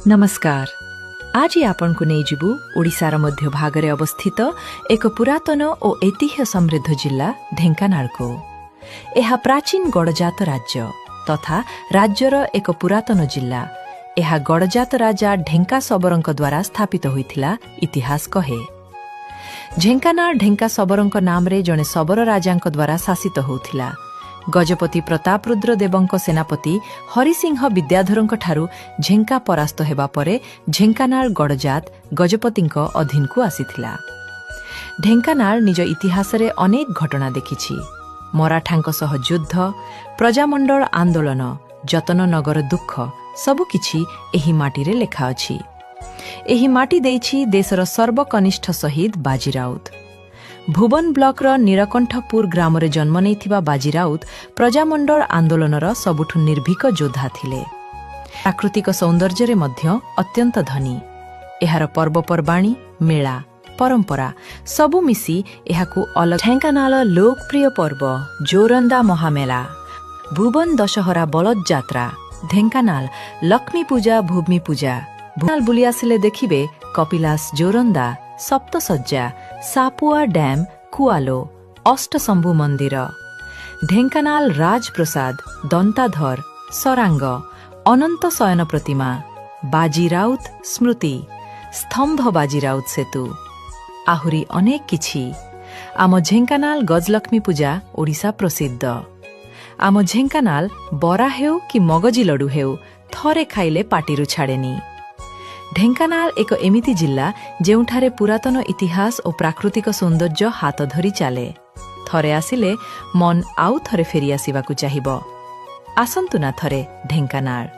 नमस्कार। आज आपण को नहीं जीवु ओडिशार मध्य भागरे अवस्थित एक पुरातन और ऐतिह्य समृद्ध जिला ढेंकानाल को। यह प्राचीन गड़जात राज्य तथा राज्यर एक पुरातन जिला। यह गड़जात राजा ढेंका सबरंक द्वारा स्थापित होइथिला इतिहास कहे। ढेंकानाल ढेंका सबरंक नाम रे जने सबर राजांक द्वारा शासित होउथिला। गजपति प्रतापरुद्र देवंक सेनापति हरिसिंह विद्याधरंक ठारू झेंका परास्त हेबा परे ढेंकानाल गड़जात गजपतिंक अधीन को आसीथिला। ढेंकानाल निज इतिहास रे अनेक घटना देखिछि। मराठांक सह युद्ध, प्रजामंडल आंदोलन, जतननगर दुख सबुकिछि एही माटी रे लेखा अछि। एही माटी देइछि देशर सर्वकनिष्ठ शहीद बाजी राउत। भुवन ब्लॉकर नीलकंठपुर ग्राम रे जन्म नेइथिबा बाजी राउत प्रजामंडल आंदोलनर सबुठु निर्भीक योद्धा थिले। प्राकृतिक सौंदर्य रे मध्य अत्यंत धनी। एहार पर्वपर्वाणी, मेला, परंपरा सबु मिसी एहाकु अलग। ढेंकानाल लोकप्रिय पर्व जोरंदा महामेला, भुवन दशहरा बलद जात्रा, ढेंकानाल लक्ष्मी पूजा, भूमि पूजा। भुवनाल बुली आसिले देखिबे कपिलास जोरंदा, सप्तसज्जा, सापुआ डैम, कुआलो, अष्टशंभु मंदिर, ढेंकानाल राजप्रसाद, दंताधर, सरांग, अनंत शयन प्रतिमा, बाजी राउत स्मृति, स्तंभ बाजी राउत सेतु, आहुरी अनेक किछि। आम ढेंकानाल गजलक्ष्मी पूजा ओडिशा प्रसिद्ध। आम ढेंकानाल बरा हेउ कि मगजी लडू हेउ थरे खाइले पाटिरु छाड़ेनी। ढेंकानाल एक एमिति जिल्ला जेउठारे पुरातन इतिहास और प्राकृतिक सौंदर्य हाथ धरी चले। थरे आसिले मन आउ थरे फेरी आसिबाकु चाहिबो। आसंतु ना थरे ढेंकानाल।